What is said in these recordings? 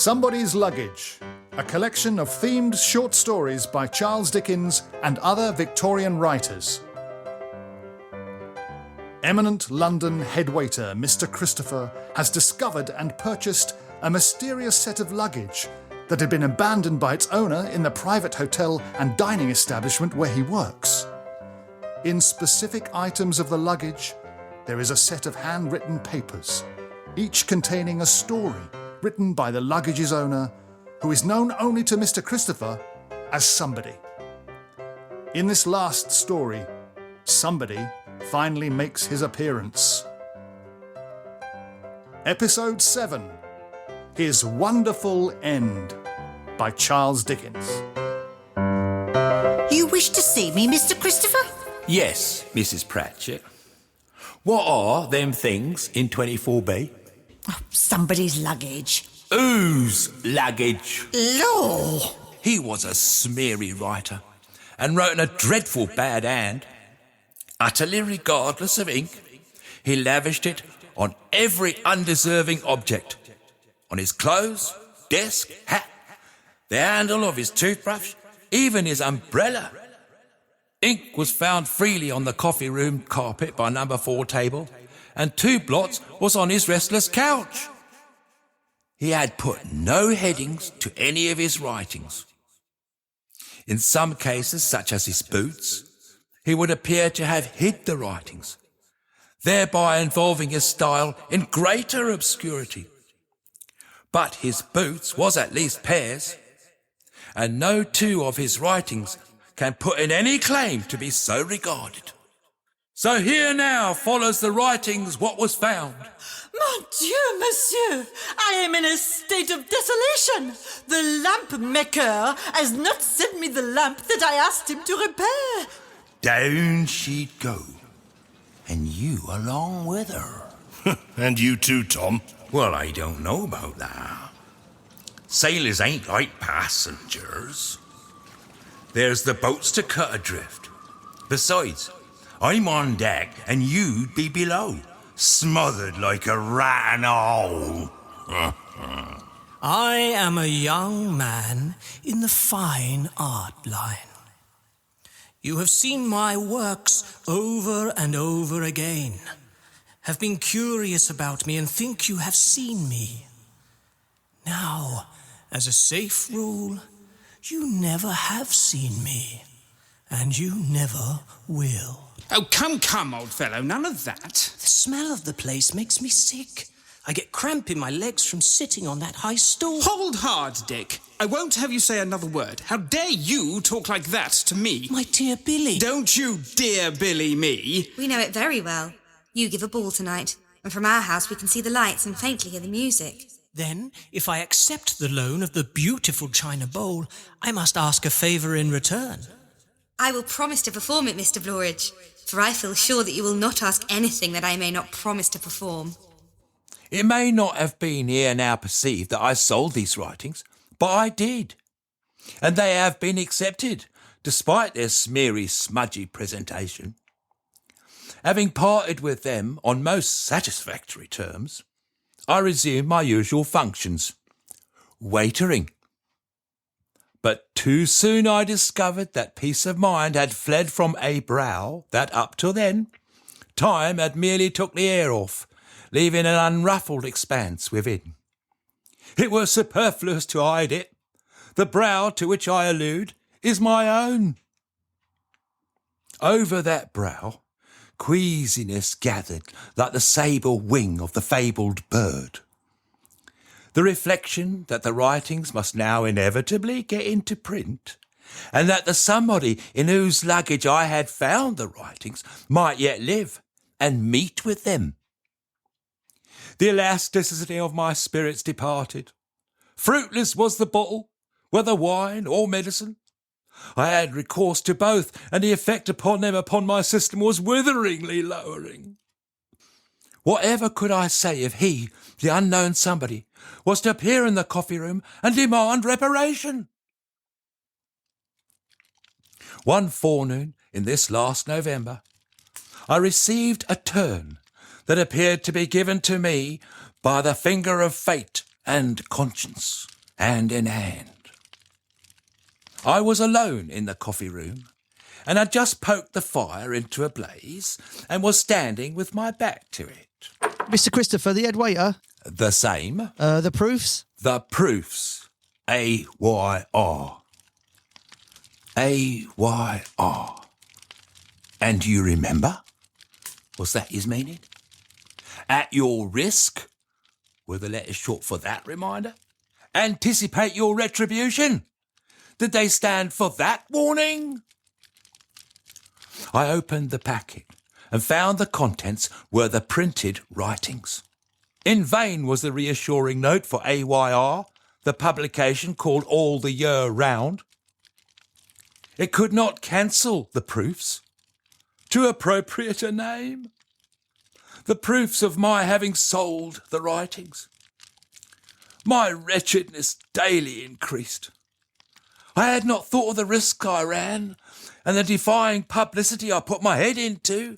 Somebody's Luggage, a collection of themed short stories by Charles Dickens and other Victorian writers. Eminent London head waiter Mr. Christopher has discovered and purchased a mysterious set of luggage that had been abandoned by its owner in the private hotel and dining establishment where he works. In specific items of the luggage, there is a set of handwritten papers, each containing a story written by the luggage's owner, who is known only to Mr. Christopher as Somebody. In this last story, Somebody finally makes his appearance. Episode 7, His Wonderful End, by Charles Dickens. You wish to see me, Mr. Christopher? Yes, Mrs. Pratchett. What are them things in 24B? Oh, somebody's luggage. Whose luggage? Law! He was a smeary writer and wrote in a dreadful bad hand. Utterly regardless of ink, he lavished it on every undeserving object. On his clothes, desk, hat, the handle of his toothbrush, even his umbrella. Ink was found freely on the coffee room carpet by number 4 table, and 2 blots was on his restless couch. He had put no headings to any of his writings. In some cases, such as his boots, he would appear to have hid the writings, thereby involving his style in greater obscurity. But his boots was at least pairs, and no 2 of his writings can put in any claim to be so regarded. So here now follows the writings what was found. Mon Dieu, monsieur, I am in a state of desolation. The lamp maker has not sent me the lamp that I asked him to repair. Down she'd go, and you along with her. And you too, Tom. Well, I don't know about that. Sailors ain't like passengers. There's the boats to cut adrift. Besides, I'm on deck and you'd be below, smothered like a rat in a hole. I am a young man in the fine art line. You have seen my works over and over again, have been curious about me and think you have seen me. Now, as a safe rule, you never have seen me, and you never will. Oh, come, old fellow, none of that. The smell of the place makes me sick. I get cramp in my legs from sitting on that high stool. Hold hard, Dick. I won't have you say another word. How dare you talk like that to me? My dear Billy. Don't you dear Billy me. We know it very well. You give a ball tonight, and from our house we can see the lights and faintly hear the music. Then, if I accept the loan of the beautiful china bowl, I must ask a favour in return. I will promise to perform it, Mr. Blorridge, for I feel sure that you will not ask anything that I may not promise to perform. It may not have been ere now perceived that I sold these writings, but I did. And they have been accepted, despite their smeary, smudgy presentation. Having parted with them on most satisfactory terms, I resumed my usual functions, waitering. But too soon I discovered that peace of mind had fled from a brow that up till then, time had merely took the air off, leaving an unruffled expanse within. It were superfluous to hide it. The brow to which I allude is my own. Over that brow, queasiness gathered like the sable wing of the fabled bird. The reflection that the writings must now inevitably get into print, and that the somebody in whose luggage I had found the writings might yet live and meet with them. The elasticity of my spirits departed. Fruitless was the bottle, whether wine or medicine. I had recourse to both, and the effect upon them upon my system was witheringly lowering. Whatever could I say if he, the unknown somebody, was to appear in the coffee room and demand reparation? One forenoon in this last November, I received a turn that appeared to be given to me by the finger of fate and conscience. hand in hand. I was alone in the coffee room, and had just poked the fire into a blaze and was standing with my back to it. Mr. Christopher, the head waiter. The same. The proofs? The proofs. A-Y-R. A-Y-R. And you remember? Was that his meaning? At your risk? Were the letters short for that reminder? Anticipate your retribution? Did they stand for that warning? I opened the packet and found the contents were the printed writings. In vain was the reassuring note for AYR, the publication called All the Year Round. It could not cancel the proofs. Too appropriate a name. The proofs of my having sold the writings. My wretchedness daily increased. I had not thought of the risk I ran and the defying publicity I put my head into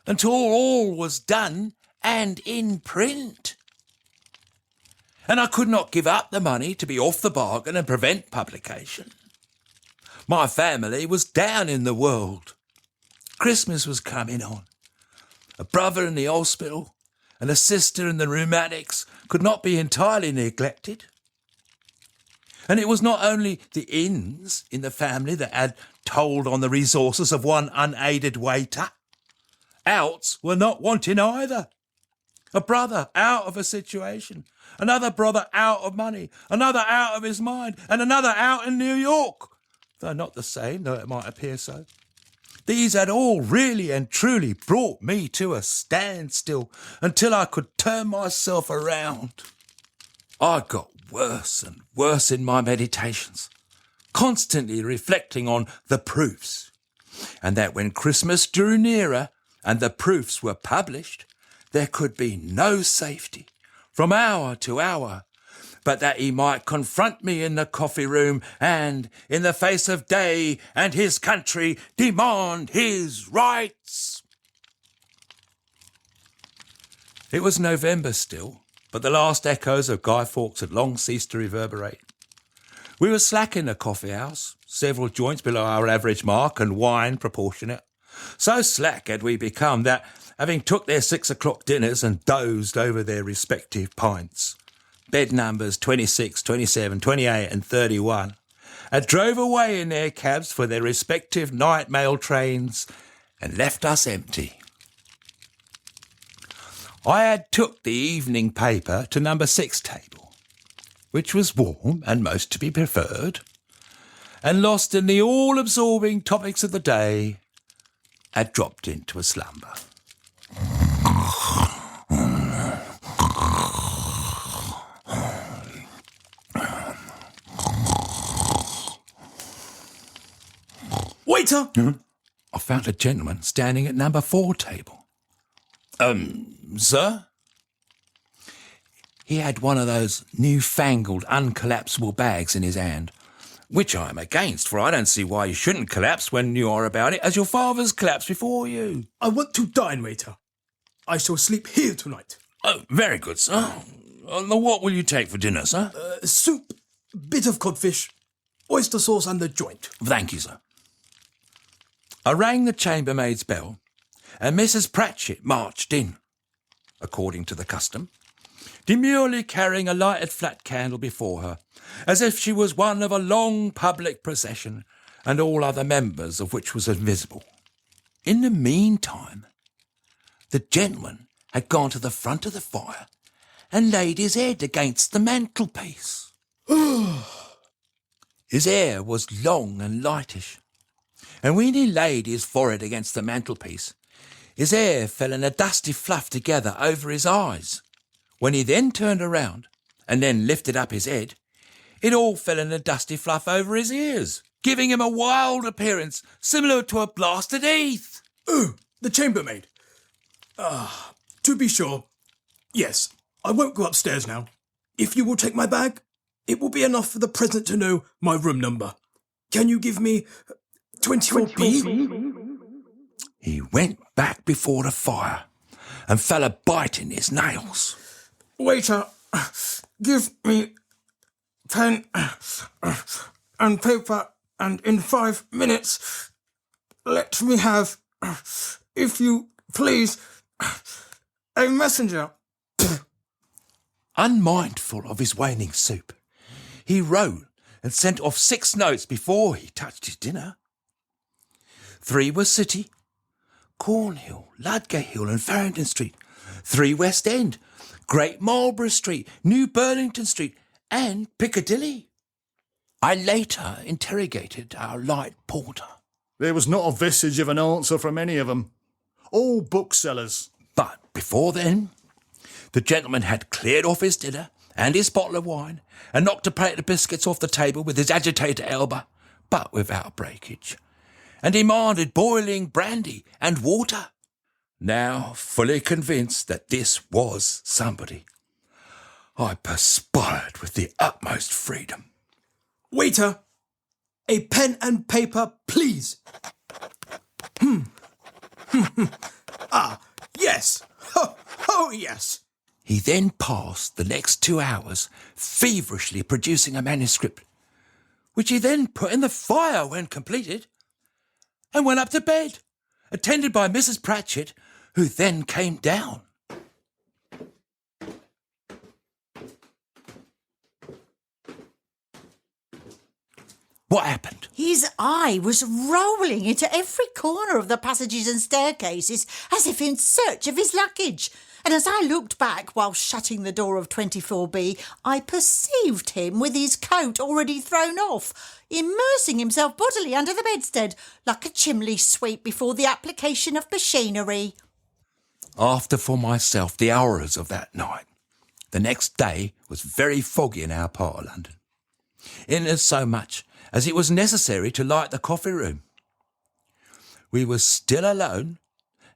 until all was done and in print. And I could not give up the money to be off the bargain and prevent publication. My family was down in the world. Christmas was coming on. A brother in the hospital and a sister in the rheumatics could not be entirely neglected. And it was not only the ins in the family that had told on the resources of one unaided waiter. Outs were not wanting either. A brother out of a situation, another brother out of money, another out of his mind, and another out in New York. Though not the same, though it might appear so. These had all really and truly brought me to a standstill until I could turn myself around. I got worse and worse in my meditations, constantly reflecting on the proofs, and that when Christmas drew nearer and the proofs were published, there could be no safety from hour to hour, but that he might confront me in the coffee room and, in the face of day and his country, demand his rights. It was November still, but the last echoes of Guy Fawkes had long ceased to reverberate. We were slack in the coffee house, several joints below our average mark and wine proportionate. So slack had we become that, having took their 6 o'clock dinners and dozed over their respective pints, bed numbers 26, 27, 28 and 31, and drove away in their cabs for their respective night mail trains and left us empty. I had took the evening paper to number 6 table, which was warm and most to be preferred, and lost in the all-absorbing topics of the day, had dropped into a slumber. Waiter! I found a gentleman standing at number 4 table. Sir? He had one of those newfangled, uncollapsible bags in his hand, which I am against, for I don't see why you shouldn't collapse when you are about it, as your father's collapsed before you. I want to dine, waiter. I shall sleep here tonight. Oh, very good, sir. What will you take for dinner, sir? Soup, bit of codfish, oyster sauce and the joint. Thank you, sir. I rang the chambermaid's bell, and Mrs. Pratchett marched in, according to the custom, demurely carrying a lighted flat candle before her, as if she was one of a long public procession, and all other members of which was invisible. In the meantime, the gentleman had gone to the front of the fire and laid his head against the mantelpiece. His hair was long and lightish, and when he laid his forehead against the mantelpiece, his hair fell in a dusty fluff together over his eyes. When he then turned around and then lifted up his head, it all fell in a dusty fluff over his ears, giving him a wild appearance similar to a blasted heath. Oh, the chambermaid. To be sure. Yes, I won't go upstairs now. If you will take my bag, it will be enough for the present to know my room number. Can you give me 24p? He went back before the fire and fell a biting his nails. Waiter, give me pen and paper, and in 5 minutes, let me have, if you please, a messenger. Unmindful of his waning soup, he wrote and sent off 6 notes before he touched his dinner. 3 were City, Cornhill, Ludgate Hill and Farringdon Street. 3 West End, Great Marlborough Street, New Burlington Street and Piccadilly. I later interrogated our light porter. There was not a vestige of an answer from any of them. All booksellers. But before then, the gentleman had cleared off his dinner and his bottle of wine and knocked a plate of biscuits off the table with his agitated elbow, but without breakage, and demanded boiling brandy and water. Now, fully convinced that this was somebody, I perspired with the utmost freedom. Waiter, a pen and paper, please. Yes. Oh, yes. He then passed the next 2 hours feverishly producing a manuscript, which he then put in the fire when completed, and went up to bed, attended by Mrs. Pratchett, who then came down. What happened? His eye was rolling into every corner of the passages and staircases as if in search of his luggage. And as I looked back while shutting the door of 24B, I perceived him with his coat already thrown off, immersing himself bodily under the bedstead like a chimney sweep before the application of machinery. After for myself the horrors of that night, the next day was very foggy in our part of London, inasmuch as it was necessary to light the coffee room. We were still alone,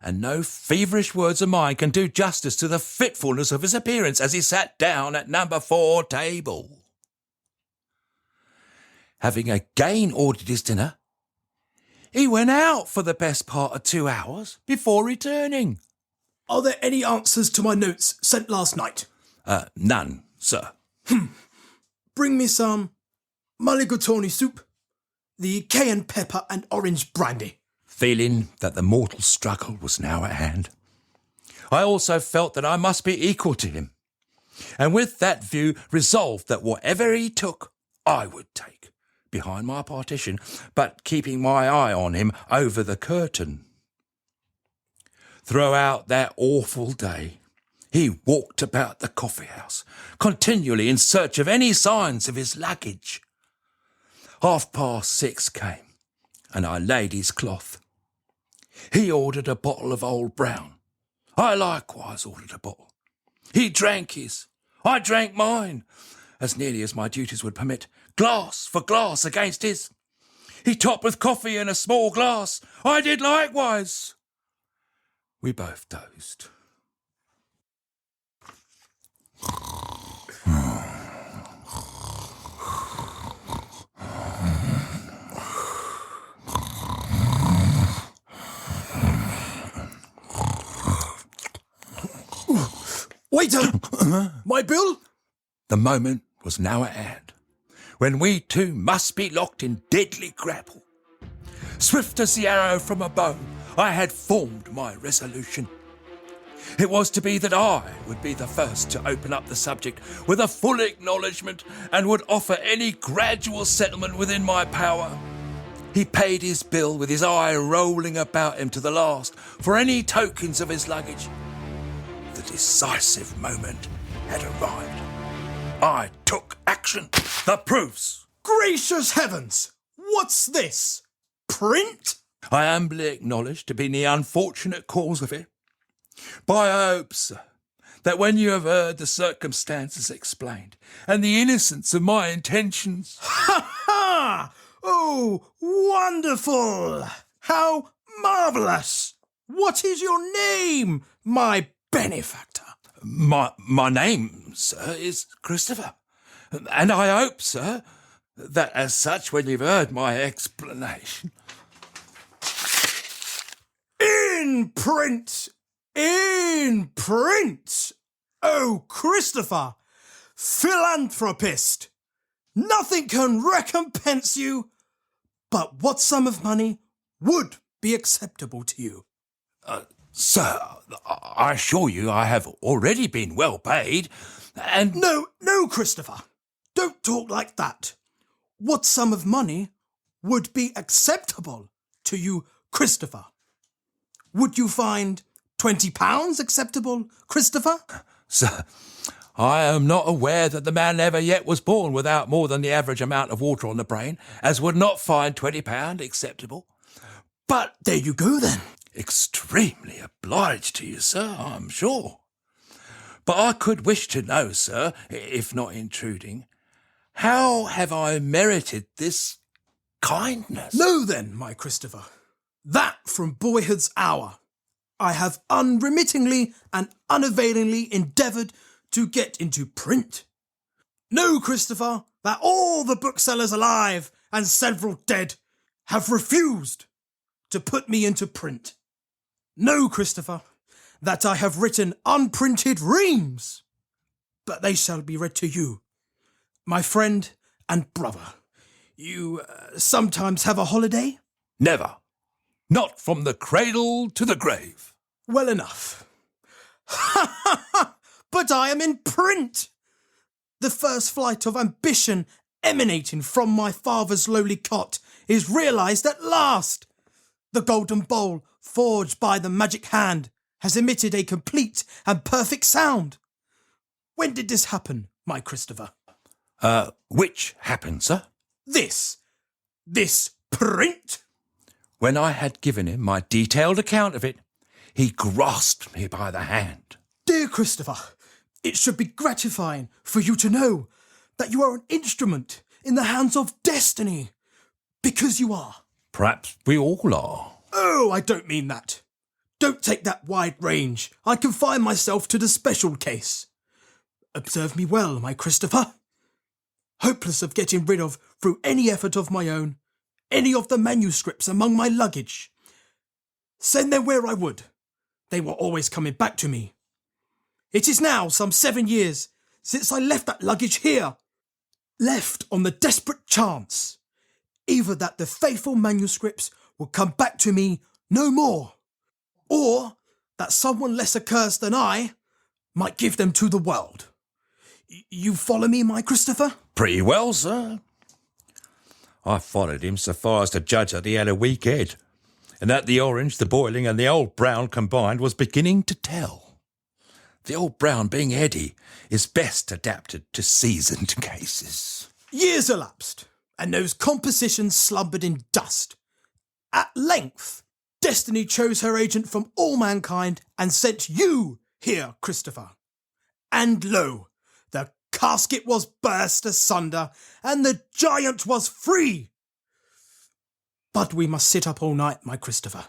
and no feverish words of mine can do justice to the fitfulness of his appearance as he sat down at number 4 table. Having again ordered his dinner, he went out for the best part of 2 hours before returning. Are there any answers to my notes sent last night? None, sir. Bring me some mulligatawny soup, the cayenne pepper and orange brandy. Feeling that the mortal struggle was now at hand, I also felt that I must be equal to him, and with that view resolved that whatever he took, I would take, behind my partition, but keeping my eye on him over the curtain. Throughout that awful day, he walked about the coffee house, continually in search of any signs of his luggage. 6:30 came, and I laid his cloth. He ordered a bottle of old brown. I likewise ordered a bottle. He drank his. I drank mine, as nearly as my duties would permit, glass for glass against his. He topped with coffee in a small glass. I did likewise. We both dozed. Waiter! My bill? The moment was now at hand, when we two must be locked in deadly grapple. Swift as the arrow from a bow, I had formed my resolution. It was to be that I would be the first to open up the subject with a full acknowledgement and would offer any gradual settlement within my power. He paid his bill with his eye rolling about him to the last for any tokens of his luggage. The decisive moment had arrived. I took action. The proofs. Gracious heavens! What's this? Print? I humbly acknowledge to be the unfortunate cause of it. But I hope, sir, that when you have heard the circumstances explained and the innocence of my intentions... Ha ha! Oh, wonderful! How marvellous! What is your name, my benefactor? My name, sir, is Christopher. And I hope, sir, that as such, when you've heard my explanation... In print! In print! Oh, Christopher! Philanthropist! Nothing can recompense you. But what sum of money would be acceptable to you? Sir, I assure you I have already been well paid, and... No, Christopher. Don't talk like that. What sum of money would be acceptable to you, Christopher? Would you find £20 acceptable, Christopher? Sir, I am not aware that the man ever yet was born without more than the average amount of water on the brain, as would not find £20 acceptable. But there you go then. Extremely obliged to you, sir, I'm sure. But I could wish to know, sir, if not intruding, how have I merited this kindness? Know then, my Christopher, that from boyhood's hour I have unremittingly and unavailingly endeavoured to get into print. Know, Christopher, that all the booksellers alive and several dead have refused to put me into print. Know, Christopher, that I have written unprinted reams, but they shall be read to you, my friend and brother. You sometimes have a holiday? Never. Not from the cradle to the grave. Well enough. Ha ha ha! But I am in print! The first flight of ambition emanating from my father's lowly cot is realised at last. The golden bowl, forged by the magic hand, has emitted a complete and perfect sound. When did this happen, my Christopher? Which happened, sir? This print? When I had given him my detailed account of it, he grasped me by the hand. Dear Christopher, it should be gratifying for you to know that you are an instrument in the hands of destiny, because you are. Perhaps we all are. Oh, I don't mean that. Don't take that wide range. I confine myself to the special case. Observe me well, my Christopher. Hopeless of getting rid of, through any effort of my own, any of the manuscripts among my luggage. Send them where I would, they were always coming back to me. It is now some 7 years since I left that luggage here, left on the desperate chance either that the faithful manuscripts would come back to me no more, or that someone less accursed than I might give them to the world. You follow me, my Christopher? Pretty well, sir. I followed him so far as to judge that he had a weak head, and that the orange, the boiling, and the old brown combined was beginning to tell. The old brown, being heady, is best adapted to seasoned cases. Years elapsed, and those compositions slumbered in dust. At length, destiny chose her agent from all mankind and sent you here, Christopher. And lo, the casket was burst asunder, and the giant was free. But we must sit up all night, my Christopher.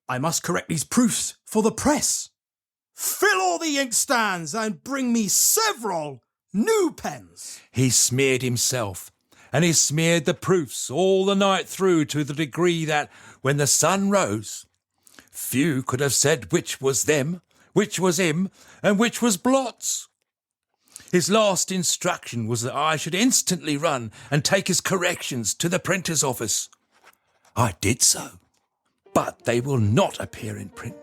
I must correct these proofs for the press. Fill all the inkstands and bring me several new pens. He smeared himself, and he smeared the proofs all the night through, to the degree that, when the sun rose, few could have said which was them, which was him, and which was blots. His last instruction was that I should instantly run and take his corrections to the printer's office. I did so, but they will not appear in print,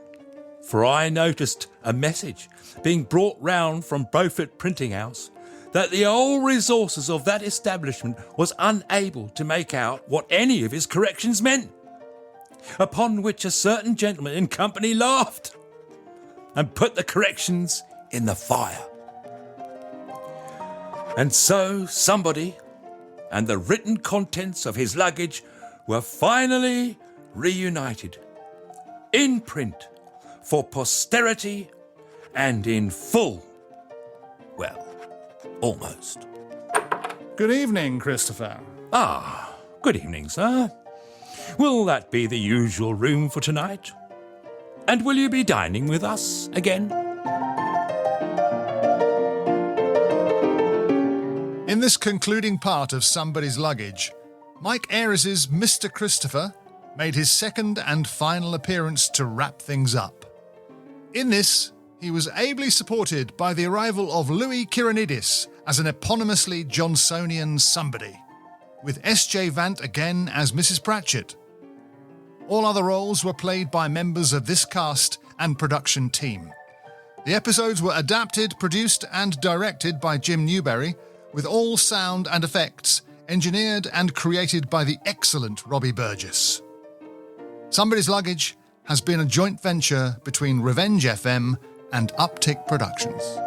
for I noticed a message being brought round from Beaufort Printing House that the old resources of that establishment was unable to make out what any of his corrections meant, upon which a certain gentleman in company laughed and put the corrections in the fire. And so somebody and the written contents of his luggage were finally reunited, in print, for posterity, and in full. Well, almost. Good evening, Christopher. Ah, good evening, sir. Will that be the usual room for tonight? And will you be dining with us again? In this concluding part of Somebody's Luggage, Mike Ayres's Mr. Christopher made his second and final appearance to wrap things up. In this, He was ably supported by the arrival of Louis Kyranidis as an eponymously Johnsonian somebody, with S.J. Vant again as Mrs. Pratchett. All other roles were played by members of this cast and production team. The episodes were adapted, produced and directed by Jim Newberry, with all sound and effects engineered and created by the excellent Robbie Burgess. Somebody's Luggage has been a joint venture between Revenge FM and Uptick Productions.